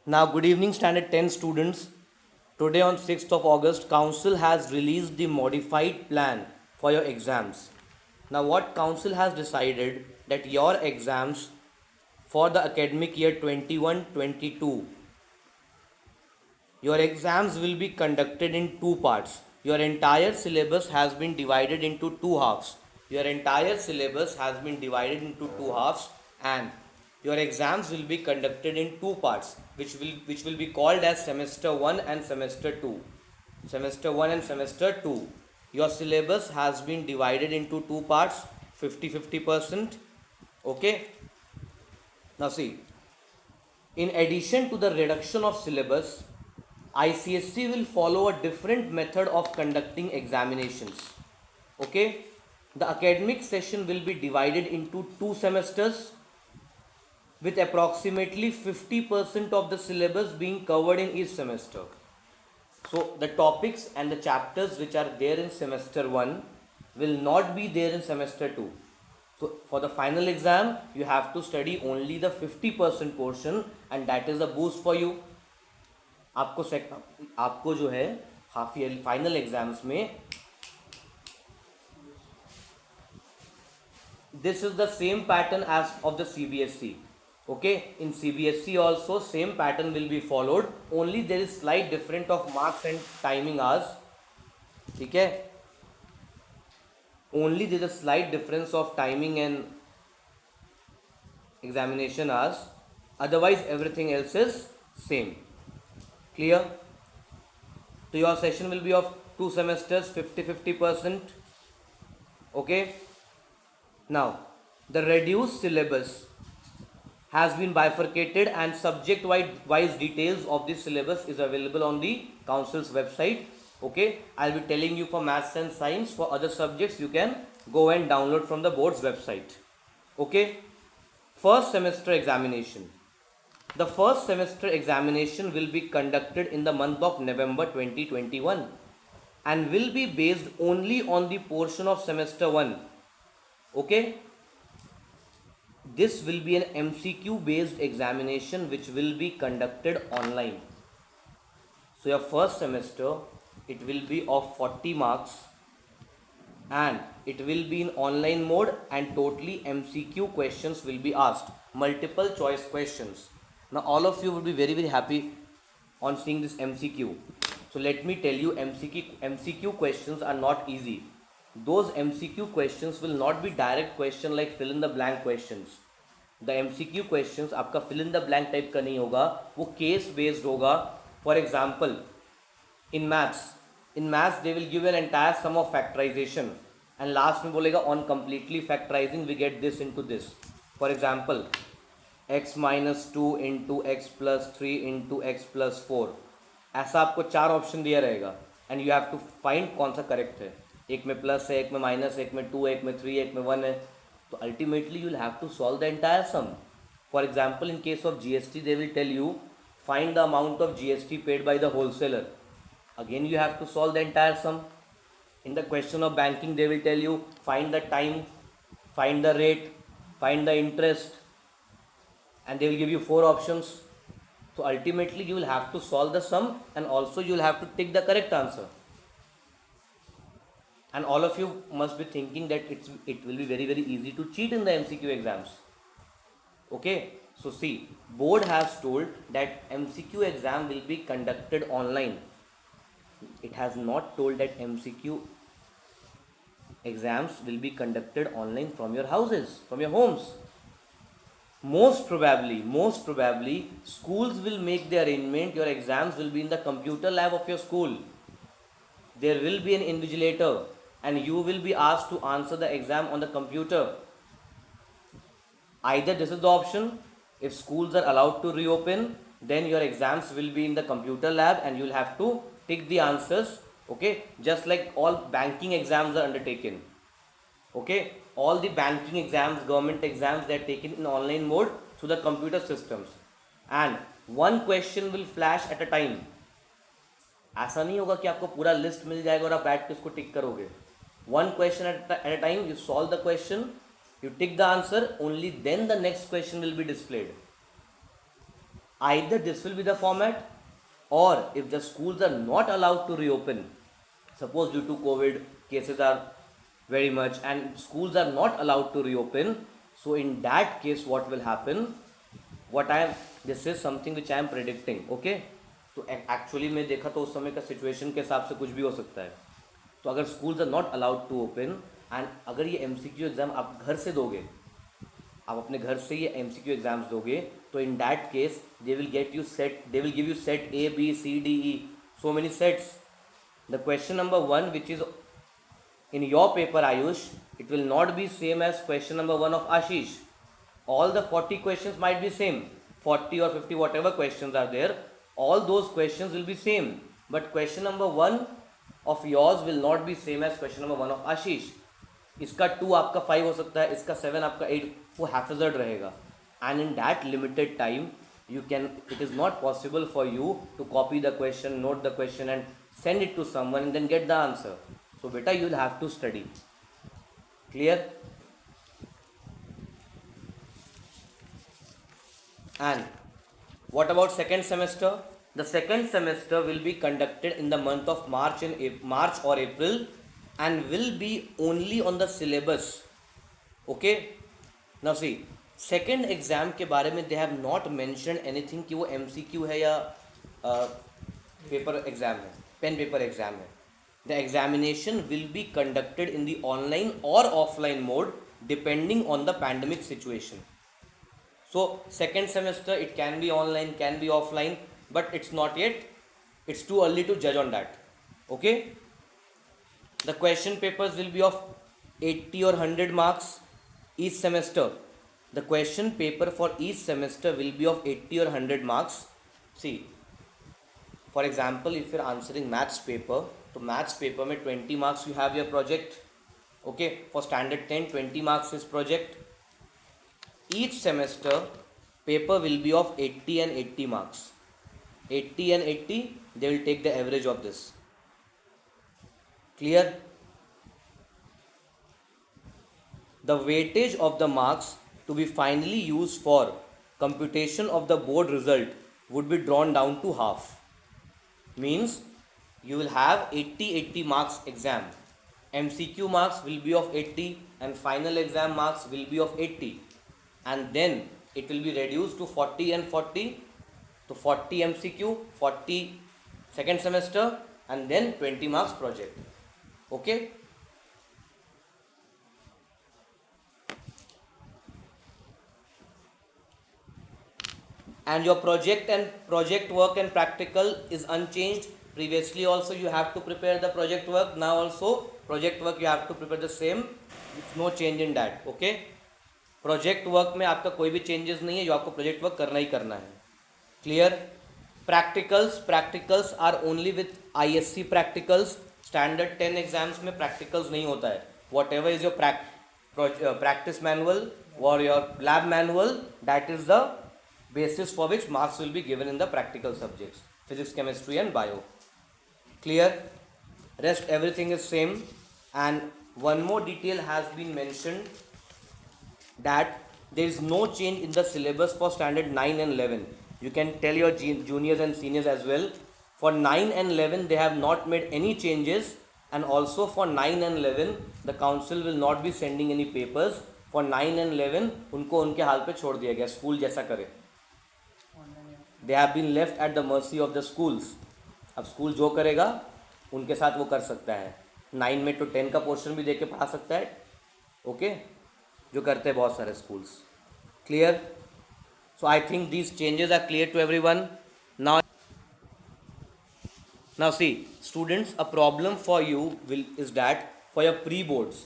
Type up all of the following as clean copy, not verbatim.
Now, good evening, Standard 10 students. Today, on 6th of August, Council has released the modified plan for your exams. Now, what Council has decided that your exams for the academic year 21-22, your exams will be conducted in two parts. Your entire syllabus has been divided into two halves. Your entire syllabus has been divided into two halves, and your exams will be conducted in two parts, which will be called as semester 1 and semester 2. Semester 1 and semester 2. Your syllabus has been divided into two parts, 50-50%. Okay? Now see, in addition to the reduction of syllabus, ICSC will follow a different method of conducting examinations. Okay? The academic session will be divided into two semesters with approximately 50% of the syllabus being covered in each semester. So the topics and the chapters which are there in semester 1 will not be there in semester 2. So for the final exam, you have to study only the 50% portion, and that is a boost for you. आपको जो है half yearly final exams में this is the same pattern as of the CBSE. Okay, in CBSE also same pattern will be followed, only there is slight difference of marks and timing hours. ठीक है, only there is a slight difference of timing and examination hours, otherwise everything else is same. Clear? So your session will be of two semesters, 50-50%. Okay. Now, the reduced syllabus has been bifurcated, and subject wise details of this syllabus is available on the council's website. Okay, I'll be telling you for maths and science. For other subjects, you can go and download from the board's website. Okay, first semester examination. The first semester examination will be conducted in the month of November 2021 and will be based only on the portion of semester 1. Okay, this will be an MCQ based examination which will be conducted online. So your first semester, it will be of 40 marks and it will be in online mode, and totally MCQ questions will be asked, multiple choice questions. Now all of you will be very happy on seeing this MCQ. So let me tell you, MCQ questions are not easy. Those MCQ questions will not be direct question like fill in the blank questions. The MCQ questions आपका fill in the blank type का नहीं होगा, वो case based होगा. For example, in maths they will give an entire sum of factorization and last में बोलेगा on completely factorizing we get this into this. For example, x minus 2 into x plus 3 into x plus 4, ऐसा आपको चार option दिया रहेगा and you have to find कौन सा correct है. एक में प्लस है, एक में माइनस है, एक में 2, एक में 3, एक में 1 है. तो ultimately you will have to solve the entire sum. For example, in case of GST they will tell you find the amount of GST paid by the wholesaler. Again you have to solve the entire sum. In the question of banking, they will tell you find the time, find the rate, find the interest, and they will give you 4 options. So ultimately you will have to solve the sum and also you will have to tick the correct answer. And all of you must be thinking that it will be very easy to cheat in the MCQ exams. Okay, so see, board has told that MCQ exam will be conducted online. It has not told that MCQ exams will be conducted online from your houses, from your homes. Most probably schools will make the arrangement. Your exams will be in the computer lab of your school. There will be an invigilator and you will be asked to answer the exam on the computer. Either this is the option, if schools are allowed to reopen, then your exams will be in the computer lab and you will have to tick the answers. Okay, just like all banking exams are undertaken. Okay, all the banking exams, government exams, they are taken in online mode through the computer systems, and one question will flash at a time. ऐसा नहीं होगा कि आपको पूरा list मिल जाएगा और आप बैठ के उसको टिक करोगे. One question at a time, you solve the question, you tick the answer, only then the next question will be displayed. Either this will be the format, or if the schools are not allowed to reopen, suppose due to COVID cases are very much and schools are not allowed to reopen, so in that case what will happen, what I am, this is something which I am predicting, okay. तो actually में देखा तो उस समय का situation के हिसाब से कुछ भी हो सकता है. तो अगर schools are not allowed to open and अगर ये एमसीक्यू एग्जाम आप घर से दोगे, आप अपने घर से ये एमसीक्यू एग्जाम्स दोगे, तो in that case they will get you set, they will give you set A B C D E, so many sets. The question number 1 which is in your paper Ayush, it will not be same as question number 1 of Ashish. All the 40 questions might be same, 40 or 50 whatever questions are there, all those questions will be same, but question number 1 of yours will not be same as question number 1 of Ashish. इसका 2 आपका 5 हो सकता है, इसका 7 आपका 8, वो हैफेजर्ड रहेगा. And in that limited time you can, it is not possible for you to copy the question, note the question and send it to someone and then get the answer. So beta, you will have to study. Clear? And what about second semester? The second semester will be conducted in the month of March or April and will be only on the syllabus. Okay? Now see, second exam के बारे में they have not mention anything कि वो MCQ है या paper exam है, pen paper exam है. The examination will be conducted in the online or offline mode depending on the pandemic situation. So second semester it can be online, can be offline, but it's not yet, it's too early to जज on that. Okay. The question papers will be of 80 or 100 marks each semester. The question paper for each semester will be of 80 or 100 marks. See, for example, if you are answering maths paper, तो maths paper में 20 marks you have your project. Okay, for standard 10 20 marks is project. Each semester paper will be of 80 and 80 marks. 80 and 80, they will take the average of this. Clear? The weightage of the marks to be finally used for computation of the board result would be drawn down to half. Means you will have 80 marks exam. MCQ marks will be of 80 and final exam marks will be of 80. And then it will be reduced to 40 and 40. So 40 MCQ, 40 second semester and then 20 marks project. Okay? And your project work and practical is unchanged. Previously also you have to prepare the project work, now also project work you have to prepare the same, no change in that. Okay, project work में आपका कोई भी changes नहीं है, जो आपको project work करना ही करना है. Clear? Practicals are only with ISC practicals. Standard 10 exams में practicals नहीं होता है. Whatever is your practice manual or your lab manual, that is the basis for which marks will be given in the practical subjects, physics, chemistry and bio. Clear? Rest everything is same. And one more detail has been mentioned, that there is no change in the syllabus for standard 9 and 11. You can tell your juniors and seniors as well. For 9 and 11 they have not made any changes, and also for 9 and 11 the council will not be sending any papers. For 9 and 11 उनको उनके हाल पे छोड़ दिया गया, school जैसा करे. They have been left at the mercy of the schools. अब school जो करेगा उनके साथ वो कर सकता है. 9 में तो 10 का पोर्शन भी दे के पढ़ा सकता है. ओके, जो करते हैं बहुत सारे schools. Clear? So I think these changes are clear to everyone. Now see, students, a problem for you is that for your pre-boards,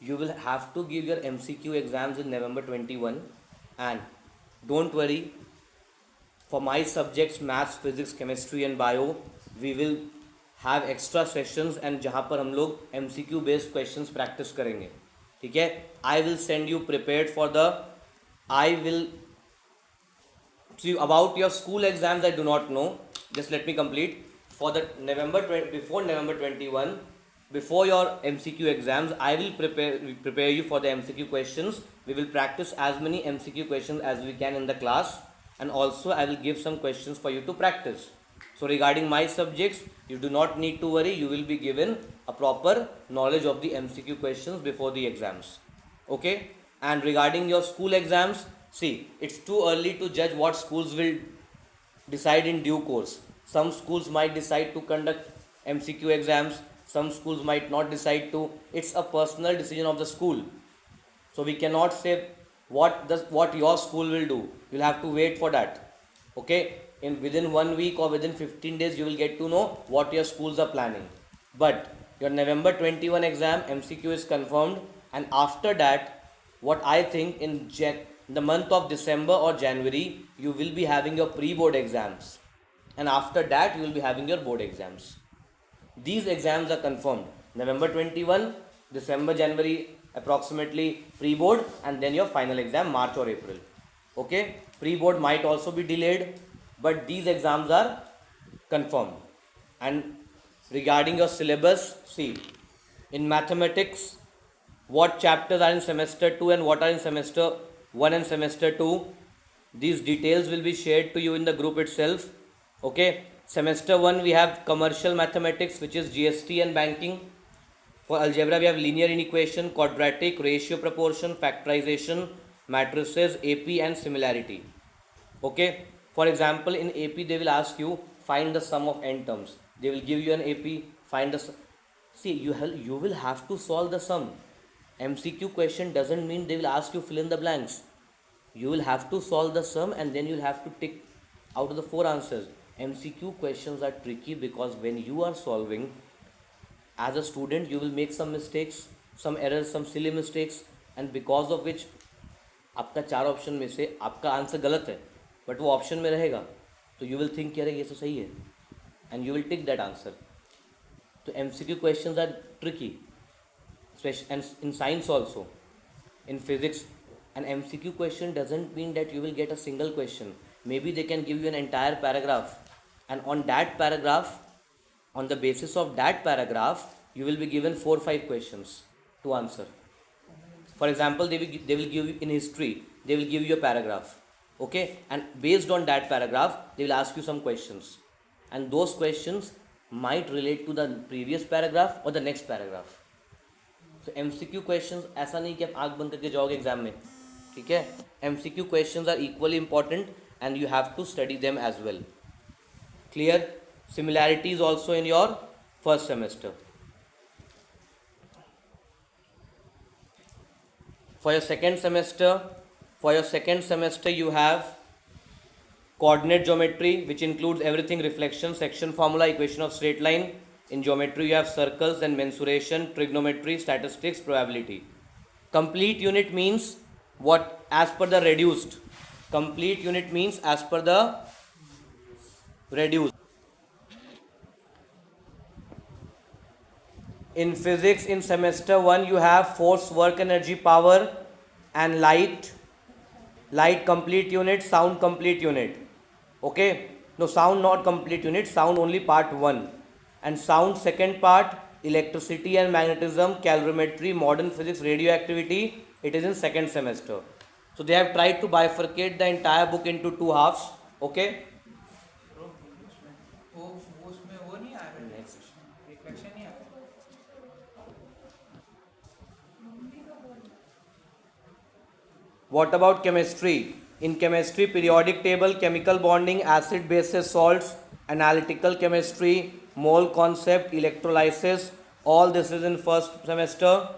you will have to give your MCQ exams in November 21, and don't worry, for my subjects maths, physics, chemistry and bio, we will have extra sessions and जहाँ पर हम लोग MCQ based questions practice करेंगे. ठीक है? I will send you prepared for the, I will see about your school exams. I do not know. Just let me complete. For the before November 21, before your MCQ exams, I will prepare you for the MCQ questions. We will practice as many MCQ questions as we can in the class. and also I will give some questions for you to practice. So regarding my subjects, you do not need to worry, you will be given a proper knowledge of the MCQ questions before the exams. Okay? And regarding your school exams, see, it's too early to judge what schools will decide in due course. Some schools might decide to conduct MCQ exams, some schools might not decide to. It's a personal decision of the school. So we cannot say what your school will do. You'll have to wait for that. Okay? In within 1 week or within 15 days, you will get to know what your schools are planning. But your November 21 exam MCQ is confirmed, and after that, what I think in the month of December or January, you will be having your pre-board exams, and after that you will be having your board exams. These exams are confirmed: November 21, December, January approximately pre-board, and then your final exam March or April. Okay, pre-board might also be delayed, but these exams are confirmed. And regarding your syllabus, see, in mathematics, what chapters are in semester 2 and what are in semester 1 and semester 2, these details will be shared to you in the group itself. Okay, semester 1 we have commercial mathematics, which is GST and banking. For algebra we have linear inequation, quadratic, ratio, proportion, factorization, matrices, AP and similarity. Okay, for example, in AP they will ask you find the sum of n terms. They will give you an AP, find the see, you will have to solve the sum. MCQ question doesn't mean they will ask you fill in the blanks. You will have to solve the sum and then you will have to tick out of the 4 answers. MCQ questions are tricky because when you are solving, as a student you will make some mistakes, some errors, some silly mistakes, and because of which आपका 4 option में से आपका answer गलत है, but वो option में रहेगा, तो यू विल थिंक अरे ये तो सही है, and you will tick that answer. तो MCQ questions are tricky, especially and in science also, in physics. An MCQ question doesn't mean that you will get a single question. Maybe they can give you an entire paragraph, and on that paragraph, on the basis of that paragraph, you will be given 4 or 5 questions to answer. For example, they will give you in history, they will give you a paragraph, okay, and based on that paragraph, they will ask you some questions, and those questions might relate to the previous paragraph or the next paragraph. So MCQ questions ऐसा नहीं कि आप आँख बंद करके जाओगे exam में, ठीक है. MCQ questions are equally important and you have to study them as well. Clear? Similarities also in your first semester. For your second semester you have coordinate geometry, which includes everything: reflection, section formula, equation of straight line. In geometry you have circles and mensuration, trigonometry, statistics, probability. Complete unit means what? As per the reduced. Complete unit means as per the reduced. In physics, in semester 1 you have force, work, energy, power, and light complete unit, sound complete unit. Okay, no, sound not complete unit, sound only part 1, and sound second part, electricity and magnetism, calorimetry, modern physics, radioactivity, it is in second semester. So they have tried to bifurcate the entire book into 2 halves. Okay, what about chemistry? In chemistry, periodic table, chemical bonding, acid, bases, salts, analytical chemistry, mole concept, electrolysis, all this is in first semester.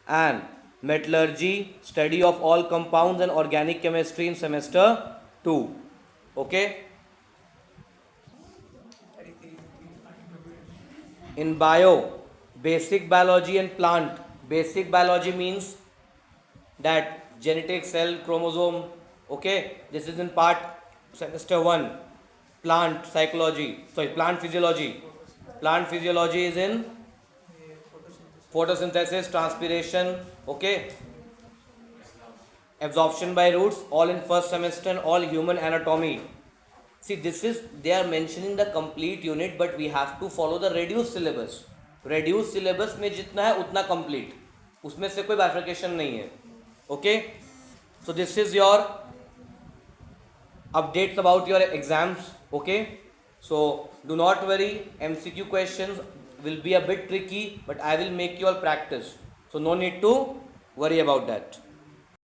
And metallurgy, study of all compounds, and organic chemistry in semester 2. Okay. In bio, basic biology and plant. Basic biology means that genetic, cell, chromosome. Okay, this is in part semester 1. Plant physiology. Plant physiology is in photosynthesis, transpiration. Okay, absorption by roots, all in first semester, and all human anatomy. See, this is, they are mentioning the complete unit, but we have to follow the reduced syllabus. Reduced syllabus में जितना है उतना complete, उसमें से कोई bifurcation नहीं है. Okay, so this is your updates about your exams. Okay, so do not worry, MCQ questions will be a bit tricky, but I will make you all practice, so no need to worry about that.